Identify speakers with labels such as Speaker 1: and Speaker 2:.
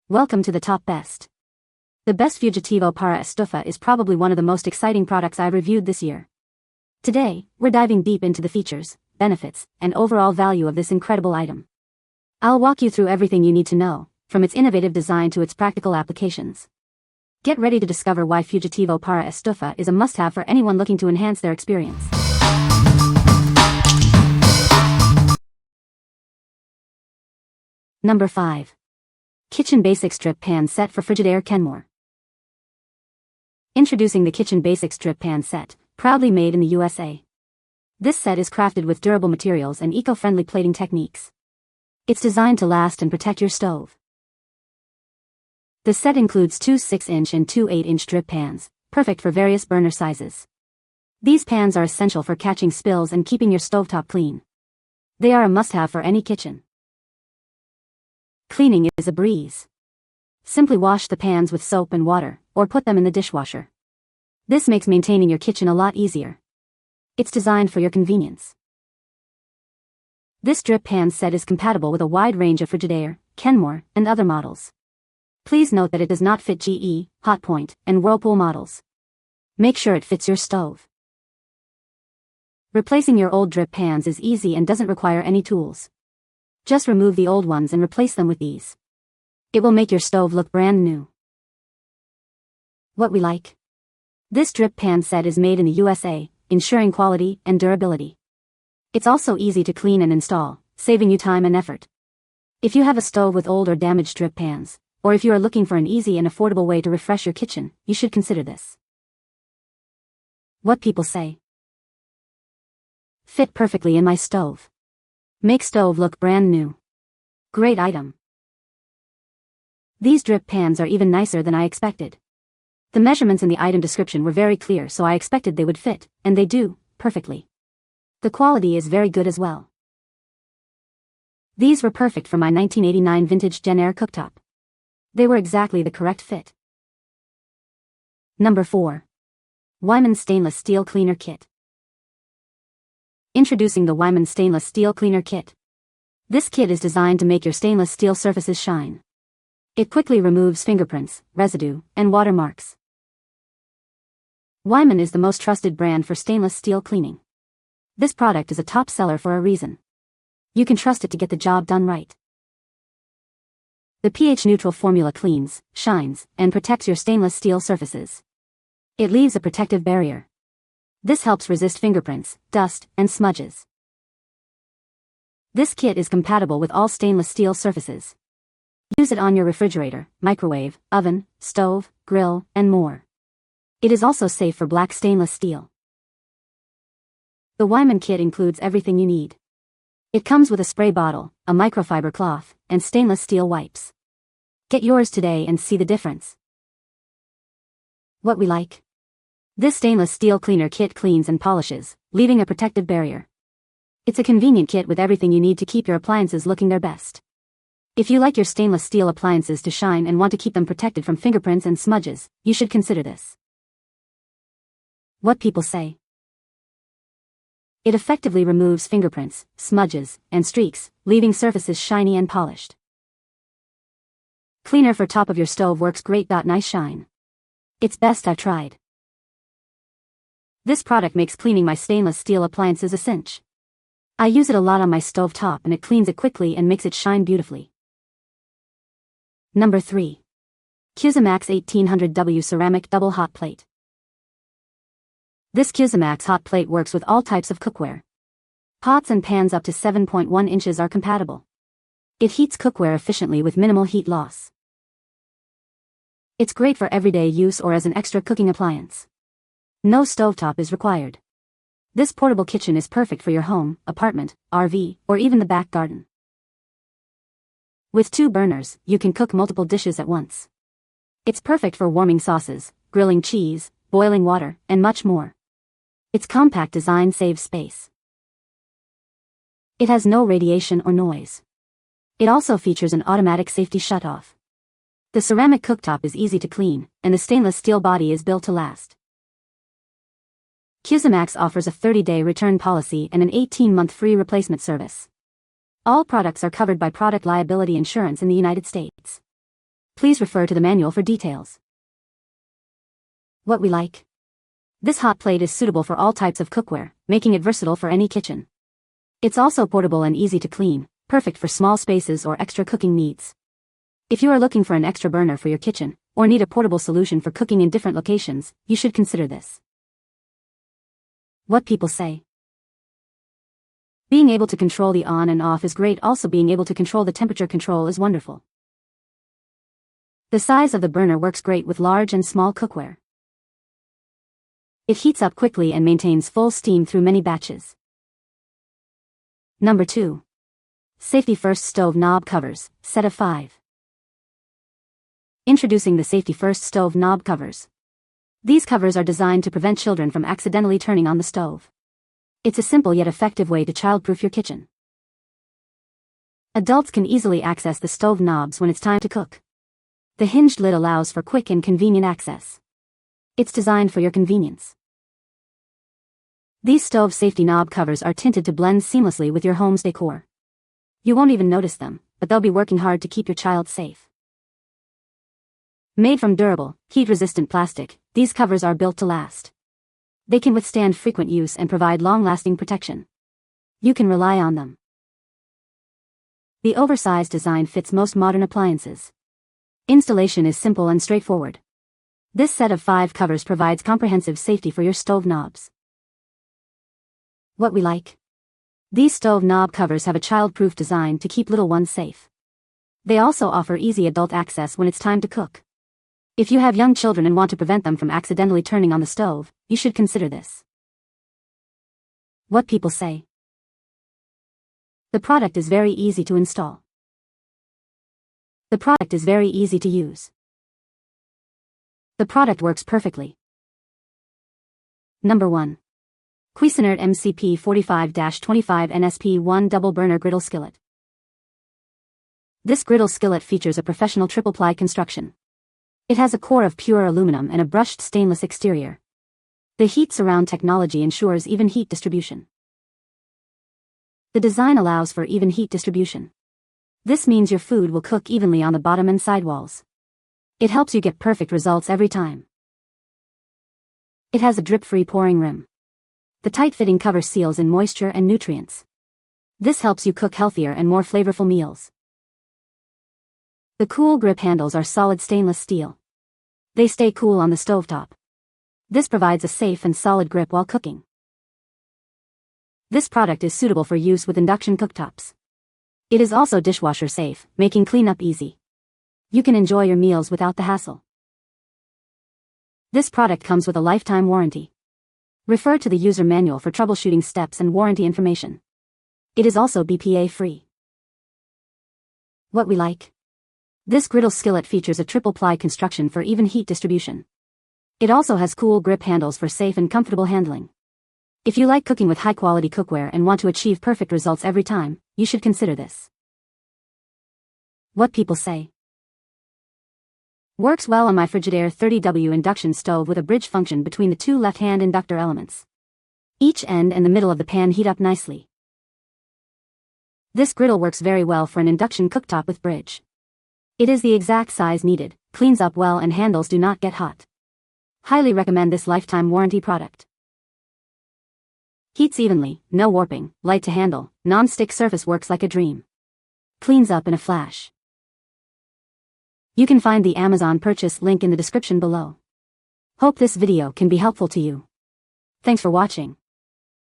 Speaker 1: Welcome to the top best. The best Fugitivo Para Estufa is probably one of the most exciting products I've reviewed this year. Today, we're diving deep into the features, benefits, and overall value of this incredible item. I'll walk you through everything you need to know, from its innovative design to its practical applications. Get ready to discover why Fugitivo Para Estufa is a must-have for anyone looking to enhance their experience. Number 5. Kitchen Basics Strip Pan Set for Frigidaire Kenmore. Introducing the Kitchen Basics Strip Pan Set, proudly made in the USA. This set is crafted with durable materials and eco-friendly plating techniques. It's designed to last and protect your stove. The set includes two 6-inch and two 8-inch strip pans, perfect for various burner sizes. These pans are essential for catching spills and keeping your stovetop clean. They are a must-have for any kitchen. Cleaning is a breeze. Simply wash the pans with soap and water, or put them in the dishwasher. This makes maintaining your kitchen a lot easier. It's designed for your convenience. This strip pan set is compatible with a wide range of Frigidaire, Kenmore, and other models. Please note that it does not fit GE, Hotpoint, and Whirlpool models. Make sure it fits your stove. Replacing your old drip pans is easy and doesn't require any tools. Just remove the old ones and replace them with these. It will make your stove look brand new. What we like. This drip pan set is made in the USA, ensuring quality and durability. It's also easy to clean and install, saving you time and effort. If you have a stove with old or damaged drip pans, or if you are looking for an easy and affordable way to refresh your kitchen, you should consider this. What people say. Fit perfectly in my stove. Make stove look brand new. Great item. These drip pans are even nicer than I expected. The measurements in the item description were very clear, so I expected they would fit, and they do, perfectly. The quality is very good as well. These were perfect for my 1989 vintage Kenmore cooktop. They were exactly the correct fit. Number 4. Weiman Stainless Steel Cleaner Kit. Introducing the Weiman Stainless Steel Cleaner Kit. This kit is designed to make your stainless steel surfaces shine. It quickly removes fingerprints, residue, and watermarks. Weiman is the most trusted brand for stainless steel cleaning. This product is a top seller for a reason. You can trust it to get the job done right. The pH-neutral formula cleans, shines, and protects your stainless steel surfaces. It leaves a protective barrier. This helps resist fingerprints, dust, and smudges. This kit is compatible with all stainless steel surfaces. Use it on your refrigerator, microwave, oven, stove, grill, and more. It is also safe for black stainless steel. The Weiman kit includes everything you need. It comes with a spray bottle, a microfiber cloth, and stainless steel wipes. Get yours today and see the difference. What we like. This stainless steel cleaner kit cleans and polishes, leaving a protective barrier. It's a convenient kit with everything you need to keep your appliances looking their best. If you like your stainless steel appliances to shine and want to keep them protected from fingerprints and smudges, you should consider this. What people say. It effectively removes fingerprints, smudges, and streaks, leaving surfaces shiny and polished. Cleaner for top of your stove works great. Nice shine. It's best I've tried. This product makes cleaning my stainless steel appliances a cinch. I use it a lot on my stove top and it cleans it quickly and makes it shine beautifully. Number 3. CUSIMAX 1800W Ceramic Double Hot Plate. This CUSIMAX hot plate works with all types of cookware. Pots and pans up to 7.1 inches are compatible. It heats cookware efficiently with minimal heat loss. It's great for everyday use or as an extra cooking appliance. No stovetop is required. This portable kitchen is perfect for your home, apartment, RV, or even the back garden. With 2 burners, you can cook multiple dishes at once. It's perfect for warming sauces, grilling cheese, boiling water, and much more. Its compact design saves space. It has no radiation or noise. It also features an automatic safety shutoff. The ceramic cooktop is easy to clean, and the stainless steel body is built to last. CUSIMAX offers a 30-day return policy and an 18-month free replacement service. All products are covered by product liability insurance in the United States. Please refer to the manual for details. What we like. This hot plate is suitable for all types of cookware, making it versatile for any kitchen. It's also portable and easy to clean, perfect for small spaces or extra cooking needs. If you are looking for an extra burner for your kitchen, or need a portable solution for cooking in different locations, you should consider this. What people say. Being able to control the on and off is great, also being able to control the temperature control is wonderful. The size of the burner works great with large and small cookware. It heats up quickly and maintains full steam through many batches. Number 2. Safety First Stove Knob Covers, set of 5. Introducing the Safety First Stove Knob Covers. These covers are designed to prevent children from accidentally turning on the stove. It's a simple yet effective way to childproof your kitchen. Adults can easily access the stove knobs when it's time to cook. The hinged lid allows for quick and convenient access. It's designed for your convenience. These stove safety knob covers are tinted to blend seamlessly with your home's decor. You won't even notice them, but they'll be working hard to keep your child safe. Made from durable, heat-resistant plastic, these covers are built to last. They can withstand frequent use and provide long-lasting protection. You can rely on them. The oversized design fits most modern appliances. Installation is simple and straightforward. This set of 5 covers provides comprehensive safety for your stove knobs. What we like. These stove knob covers have a child-proof design to keep little ones safe. They also offer easy adult access when it's time to cook. If you have young children and want to prevent them from accidentally turning on the stove, you should consider this. What people say. The product is very easy to install. The product is very easy to use. The product works perfectly. Number 1. Cuisinart MCP 45-25 NSP1 Double Burner Griddle Skillet. This griddle skillet features a professional triple-ply construction. It has a core of pure aluminum and a brushed stainless exterior. The heat surround technology ensures even heat distribution. The design allows for even heat distribution. This means your food will cook evenly on the bottom and sidewalls. It helps you get perfect results every time. It has a drip-free pouring rim. The tight-fitting cover seals in moisture and nutrients. This helps you cook healthier and more flavorful meals. The cool grip handles are solid stainless steel. They stay cool on the stovetop. This provides a safe and solid grip while cooking. This product is suitable for use with induction cooktops. It is also dishwasher safe, making cleanup easy. You can enjoy your meals without the hassle. This product comes with a lifetime warranty. Refer to the user manual for troubleshooting steps and warranty information. It is also BPA-free. What we like. This griddle skillet features a triple-ply construction for even heat distribution. It also has cool grip handles for safe and comfortable handling. If you like cooking with high-quality cookware and want to achieve perfect results every time, you should consider this. What people say. Works well on my Frigidaire 30W induction stove with a bridge function between the 2 left-hand inductor elements. Each end and the middle of the pan heat up nicely. This griddle works very well for an induction cooktop with bridge. It is the exact size needed, cleans up well and handles do not get hot. Highly recommend this lifetime warranty product. Heats evenly, no warping, light to handle, non-stick surface works like a dream. Cleans up in a flash. You can find the Amazon purchase link in the description below. Hope this video can be helpful to you. Thanks for watching.